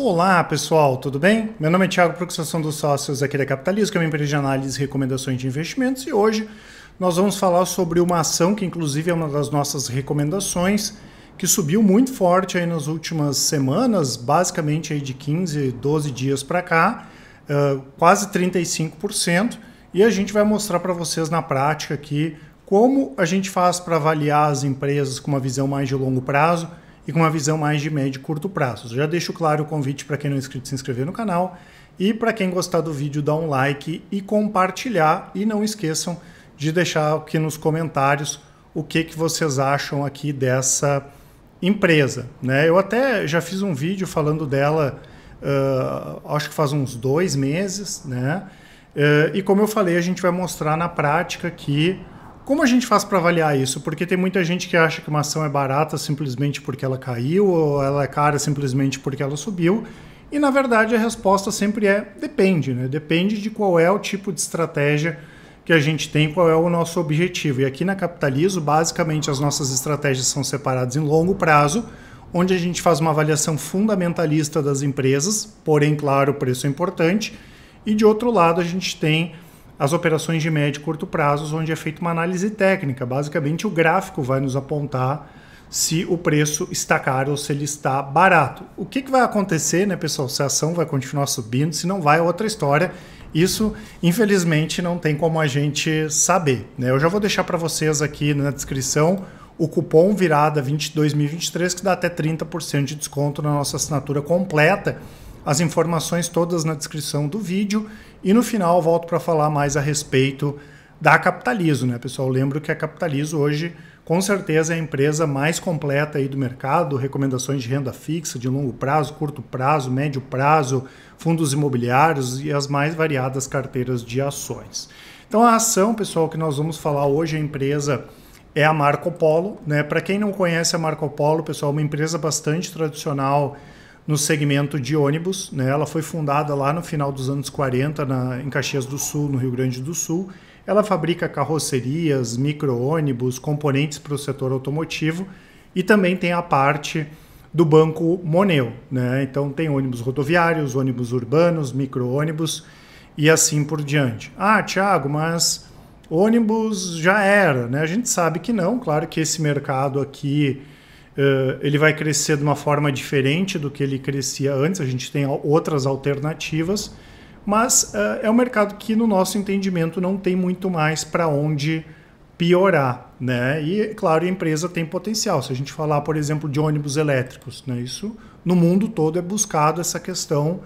Olá pessoal, tudo bem? Meu nome é Thiago, Proxação dos Sócios aqui da Capitalizo, que é uma empresa de análise e recomendações de investimentos, e hoje nós vamos falar sobre uma ação que inclusive é uma das nossas recomendações, que subiu muito forte aí nas últimas semanas, basicamente aí de 15, 12 dias para cá, quase 35%, e a gente vai mostrar para vocês na prática aqui como a gente faz para avaliar as empresas com uma visão mais de longo prazo e com uma visão mais de médio e curto prazo. Já deixo claro o convite para quem não é inscrito se inscrever no canal e para quem gostar do vídeo dar um like e compartilhar, e não esqueçam de deixar aqui nos comentários o que vocês acham aqui dessa empresa, né? Eu até já fiz um vídeo falando dela, acho que faz uns 2 meses, né? E como eu falei, a gente vai mostrar na prática aqui como a gente faz para avaliar isso, porque tem muita gente que acha que uma ação é barata simplesmente porque ela caiu, ou ela é cara simplesmente porque ela subiu, e na verdade a resposta sempre é depende, né? Depende de qual é o tipo de estratégia que a gente tem, qual é o nosso objetivo. E aqui na Capitalizo, basicamente as nossas estratégias são separadas em longo prazo, onde a gente faz uma avaliação fundamentalista das empresas, porém, claro, o preço é importante, e de outro lado a gente tem as operações de médio e curto prazo, onde é feita uma análise técnica. Basicamente, o gráfico vai nos apontar se o preço está caro ou se ele está barato. O que vai acontecer, né, pessoal? Se a ação vai continuar subindo, se não vai, é outra história. Isso, infelizmente, não tem como a gente saber, né? Eu já vou deixar para vocês aqui na descrição o cupom VIRADA 2023, que dá até 30% de desconto na nossa assinatura completa. As informações todas na descrição do vídeo, e no final volto para falar mais a respeito da Capitalizo, né, pessoal? Lembro que a Capitalizo hoje com certeza é a empresa mais completa aí do mercado, recomendações de renda fixa, de longo prazo, curto prazo, médio prazo, fundos imobiliários e as mais variadas carteiras de ações. Então a ação, pessoal, que nós vamos falar hoje, a empresa é a Marco Polo, né? Para quem não conhece a Marco Polo, pessoal, é uma empresa bastante tradicional no segmento de ônibus, né? Ela foi fundada lá no final dos anos 40 em Caxias do Sul, no Rio Grande do Sul. Ela fabrica carrocerias, micro-ônibus, componentes para o setor automotivo, e também tem a parte do Banco Moneo, né? Então tem ônibus rodoviários, ônibus urbanos, micro-ônibus e assim por diante. Ah, Thiago, mas ônibus já era, né? A gente sabe que não, claro que esse mercado aqui ele vai crescer de uma forma diferente do que ele crescia antes, a gente tem outras alternativas, mas é um mercado que, no nosso entendimento, não tem muito mais para onde piorar, né? E, claro, a empresa tem potencial. Se a gente falar, por exemplo, de ônibus elétricos, né? Isso no mundo todo é buscado, essa questão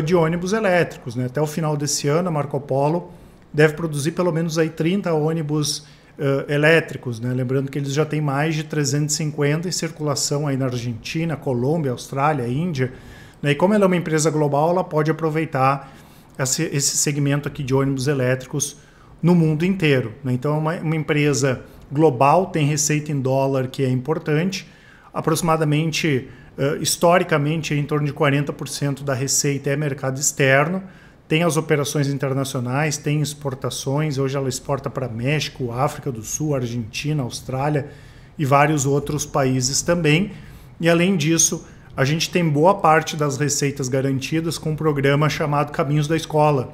de ônibus elétricos, né? Até o final desse ano, a Marco Polo deve produzir pelo menos aí 30 ônibus elétricos, né? Lembrando que eles já têm mais de 350 em circulação aí na Argentina, Colômbia, Austrália, Índia, né? E como ela é uma empresa global, ela pode aproveitar esse segmento aqui de ônibus elétricos no mundo inteiro, né? Então é uma empresa global, tem receita em dólar, que é importante, aproximadamente, historicamente, em torno de 40% da receita é mercado externo. Tem as operações internacionais, tem exportações, hoje ela exporta para México, África do Sul, Argentina, Austrália e vários outros países também. E além disso, a gente tem boa parte das receitas garantidas com um programa chamado Caminhos da Escola,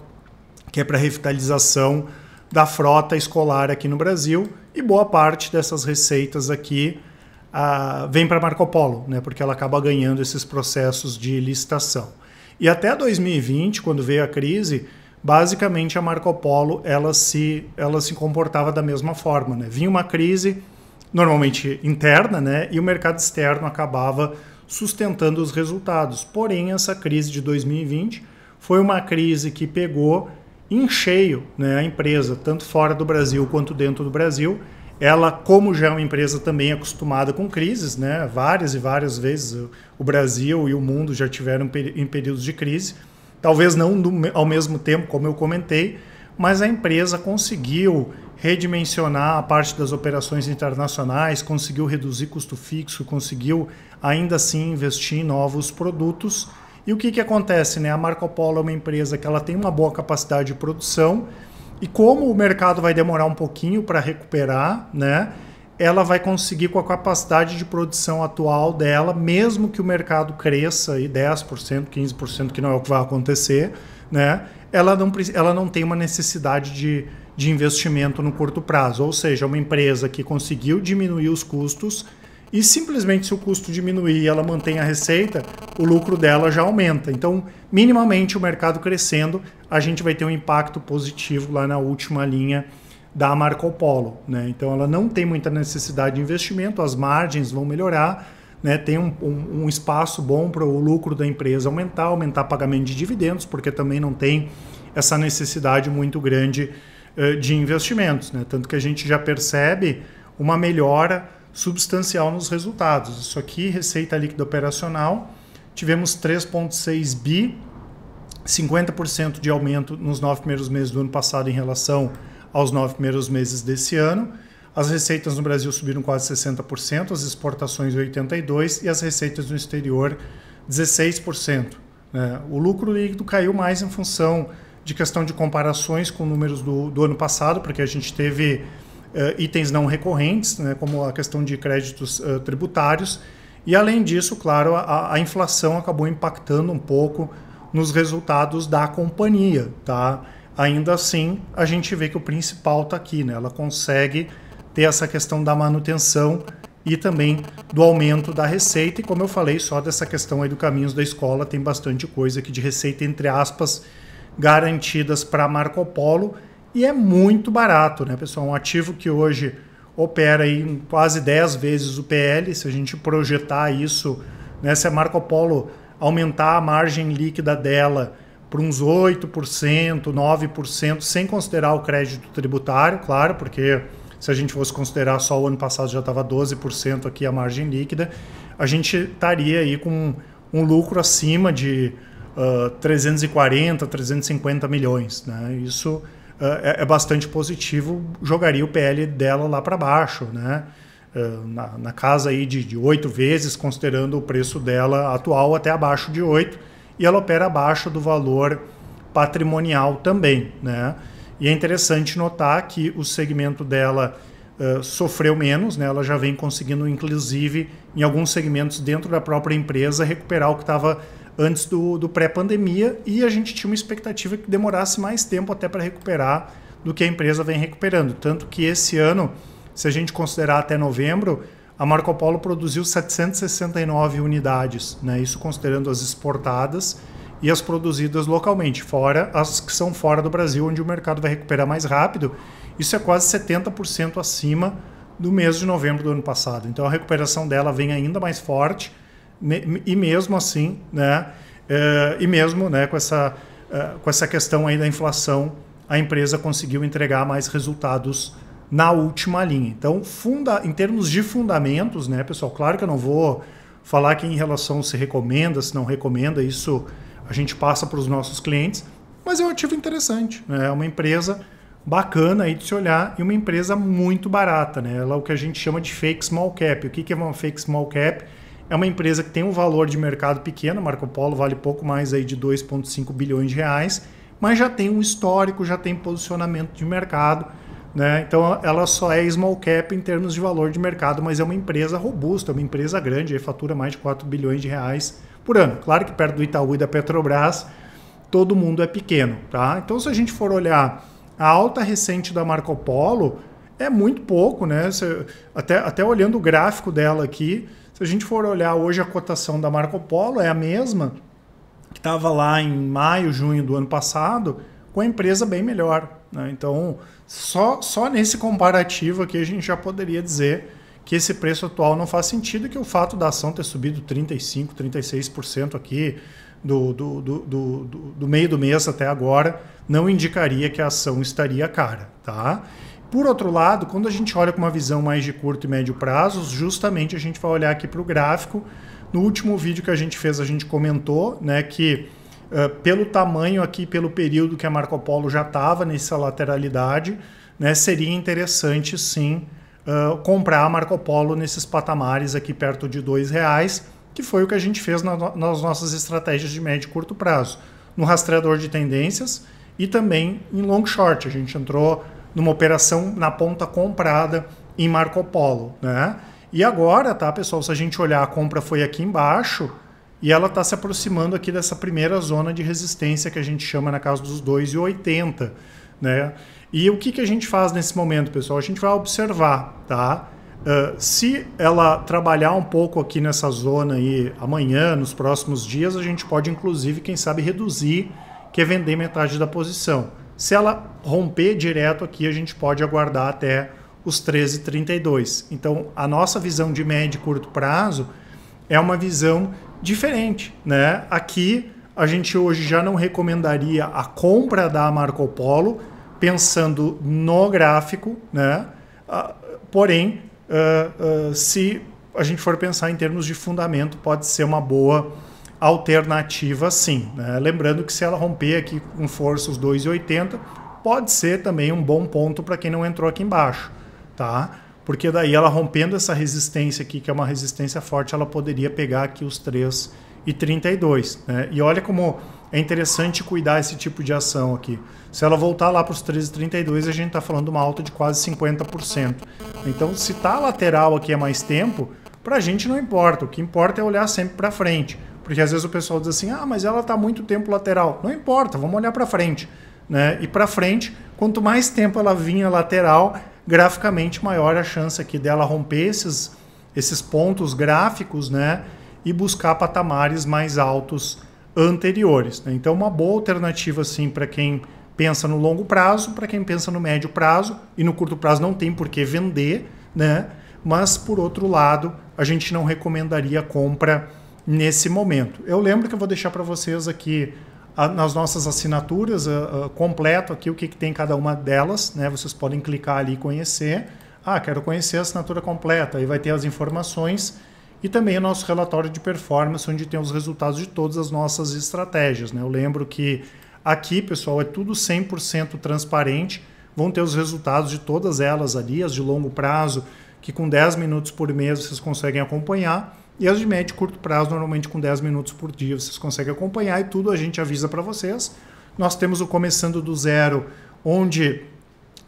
que é para revitalização da frota escolar aqui no Brasil, e boa parte dessas receitas aqui vem para Marco Polo, né, porque ela acaba ganhando esses processos de licitação. E até 2020, quando veio a crise, basicamente a Marco Polo ela se comportava da mesma forma, né? Vinha uma crise, normalmente interna, né? E o mercado externo acabava sustentando os resultados. Porém, essa crise de 2020 foi uma crise que pegou em cheio, né, a empresa, tanto fora do Brasil quanto dentro do Brasil. Ela, como já é uma empresa também acostumada com crises, né? Várias e várias vezes o Brasil e o mundo já tiveram em períodos de crise, talvez não ao mesmo tempo, como eu comentei, mas a empresa conseguiu redimensionar a parte das operações internacionais, conseguiu reduzir custo fixo, conseguiu ainda assim investir em novos produtos. E o que acontece, né? A Marco Polo é uma empresa que ela tem uma boa capacidade de produção, e como o mercado vai demorar um pouquinho para recuperar, né, ela vai conseguir, com a capacidade de produção atual dela, mesmo que o mercado cresça aí 10%, 15%, que não é o que vai acontecer, né? Ela não tem uma necessidade de investimento no curto prazo. Ou seja, uma empresa que conseguiu diminuir os custos e simplesmente, se o custo diminuir e ela mantém a receita, o lucro dela já aumenta. Então, minimamente, o mercado crescendo, a gente vai ter um impacto positivo lá na última linha da Marco Polo, né? Então, ela não tem muita necessidade de investimento, as margens vão melhorar, né? Tem um espaço bom para o lucro da empresa aumentar pagamento de dividendos, porque também não tem essa necessidade muito grande de investimentos, né? Tanto que a gente já percebe uma melhora substancial nos resultados. Isso aqui, receita líquida operacional, tivemos 3,6 bi, 50% de aumento nos 9 primeiros meses do ano passado em relação aos 9 primeiros meses desse ano. As receitas no Brasil subiram quase 60%, as exportações 82% e as receitas no exterior 16%. O lucro líquido caiu mais em função de questão de comparações com números do ano passado, porque a gente teve itens não recorrentes, né, como a questão de créditos tributários, e além disso, claro, a inflação acabou impactando um pouco nos resultados da companhia, tá? Ainda assim, a gente vê que o principal está aqui, né? Ela consegue ter essa questão da manutenção e também do aumento da receita, e como eu falei, só dessa questão aí do Caminhos da Escola tem bastante coisa aqui de receita, entre aspas, garantidas para Marco Polo. E é muito barato, né, pessoal? Um ativo que hoje opera aí em quase 10 vezes o PL. Se a gente projetar isso, né, se a Marco Polo aumentar a margem líquida dela para uns 8%, 9%, sem considerar o crédito tributário, claro, porque se a gente fosse considerar só o ano passado já estava 12% aqui a margem líquida, a gente estaria aí com um lucro acima de 340, 350 milhões, né? Isso é bastante positivo, jogaria o PL dela lá para baixo, né? Na casa aí de 8 vezes, considerando o preço dela atual até abaixo de 8, e ela opera abaixo do valor patrimonial também, né? E é interessante notar que o segmento dela sofreu menos, né? Ela já vem conseguindo, inclusive, em alguns segmentos dentro da própria empresa, recuperar o que estava antes do pré-pandemia, e a gente tinha uma expectativa que demorasse mais tempo até para recuperar do que a empresa vem recuperando. Tanto que esse ano, se a gente considerar até novembro, a Marco Polo produziu 769 unidades, né? Isso considerando as exportadas e as produzidas localmente, fora as que são fora do Brasil, onde o mercado vai recuperar mais rápido. Isso é quase 70% acima do mês de novembro do ano passado. Então a recuperação dela vem ainda mais forte, e mesmo assim, né, com essa questão aí da inflação, a empresa conseguiu entregar mais resultados na última linha. Então, em termos de fundamentos, né, pessoal, claro que eu não vou falar aqui em relação se recomenda, se não recomenda, isso a gente passa para os nossos clientes, mas é um ativo interessante, né? É uma empresa bacana aí de se olhar e uma empresa muito barata, né? Ela é o que a gente chama de fake small cap. O que é uma fake small cap? É uma empresa que tem um valor de mercado pequeno, Marco Polo vale pouco mais aí de 2,5 bilhões de reais, mas já tem um histórico, já tem posicionamento de mercado, né? Então ela só é small cap em termos de valor de mercado, mas é uma empresa robusta, uma empresa grande, aí fatura mais de 4 bilhões de reais por ano. Claro que perto do Itaú e da Petrobras, todo mundo é pequeno, tá? Então se a gente for olhar a alta recente da Marco Polo, é muito pouco, né? Até olhando o gráfico dela aqui, se a gente for olhar hoje a cotação da Marco Polo, é a mesma que estava lá em maio, junho do ano passado, com a empresa bem melhor, né? Então, só nesse comparativo aqui a gente já poderia dizer que esse preço atual não faz sentido, que o fato da ação ter subido 35%, 36% aqui do meio do mês até agora não indicaria que a ação estaria cara, tá? Por outro lado, quando a gente olha com uma visão mais de curto e médio prazos, justamente a gente vai olhar aqui para o gráfico. No último vídeo que a gente fez, a gente comentou, né, que pelo tamanho aqui, pelo período que a Marco Polo já estava nessa lateralidade, né, seria interessante sim comprar a Marco Polo nesses patamares aqui perto de R$2, que foi o que a gente fez nas nossas estratégias de médio e curto prazo. No rastreador de tendências e também em long short. A gente entrou numa operação na ponta comprada em Marco Polo, né? E agora, tá, pessoal, se a gente olhar, a compra foi aqui embaixo e ela está se aproximando aqui dessa primeira zona de resistência que a gente chama na casa dos 2,80, né? E o que a gente faz nesse momento, pessoal? A gente vai observar, tá? Se ela trabalhar um pouco aqui nessa zona aí amanhã, nos próximos dias, a gente pode, inclusive, quem sabe, reduzir, que é vender metade da posição. Se ela romper direto aqui, a gente pode aguardar até os 13,32. Então, a nossa visão de médio e curto prazo é uma visão diferente, né? Aqui, a gente hoje já não recomendaria a compra da Marco Polo, pensando no gráfico, né? Porém, se a gente for pensar em termos de fundamento, pode ser uma boa alternativa, sim, né? Lembrando que se ela romper aqui com força os 2,80, pode ser também um bom ponto para quem não entrou aqui embaixo, tá? Porque daí ela rompendo essa resistência aqui, que é uma resistência forte, ela poderia pegar aqui os 3,32, né? E olha como é interessante cuidar esse tipo de ação aqui. Se ela voltar lá para os 13,32, a gente está falando de uma alta de quase 50%. Então, se está lateral aqui há mais tempo, para a gente não importa. O que importa é olhar sempre para frente. Porque às vezes o pessoal diz assim, mas ela está muito tempo lateral. Não importa, vamos olhar para frente, né? E para frente, quanto mais tempo ela vinha lateral, graficamente maior a chance aqui dela romper esses pontos gráficos, né? E buscar patamares mais altos anteriores, né? Então, uma boa alternativa, sim, para quem pensa no longo prazo, para quem pensa no médio prazo, e no curto prazo não tem por que vender, né? Mas, por outro lado, a gente não recomendaria a compra nesse momento. Eu lembro que eu vou deixar para vocês aqui nas nossas assinaturas completo aqui o que tem cada uma delas, né? Vocês podem clicar ali e conhecer. Quero conhecer a assinatura completa, aí vai ter as informações e também o nosso relatório de performance, onde tem os resultados de todas as nossas estratégias, né? Eu lembro que aqui, pessoal, é tudo 100% transparente, vão ter os resultados de todas elas ali, as de longo prazo, que com 10 minutos por mês vocês conseguem acompanhar, e as de médio e curto prazo, normalmente com 10 minutos por dia, vocês conseguem acompanhar, e tudo a gente avisa para vocês. Nós temos o Começando do Zero, onde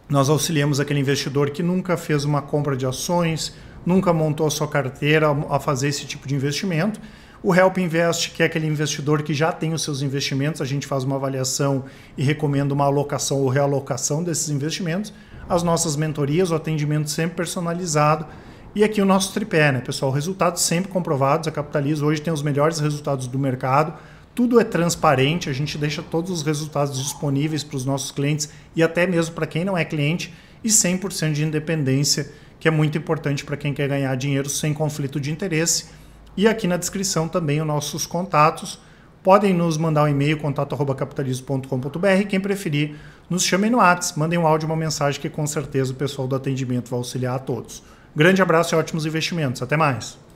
nós auxiliamos aquele investidor que nunca fez uma compra de ações, nunca montou a sua carteira a fazer esse tipo de investimento. O Help Invest, que é aquele investidor que já tem os seus investimentos, a gente faz uma avaliação e recomenda uma alocação ou realocação desses investimentos. As nossas mentorias, o atendimento sempre personalizado. E aqui o nosso tripé, né, pessoal? Resultados sempre comprovados. A Capitalizo hoje tem os melhores resultados do mercado. Tudo é transparente, a gente deixa todos os resultados disponíveis para os nossos clientes e até mesmo para quem não é cliente, e 100% de independência, que é muito importante para quem quer ganhar dinheiro sem conflito de interesse. E aqui na descrição também os nossos contatos. Podem nos mandar um e-mail, contato@capitalizo.com.br. Quem preferir, nos chamem no WhatsApp, mandem um áudio, uma mensagem que com certeza o pessoal do atendimento vai auxiliar a todos. Grande abraço e ótimos investimentos. Até mais!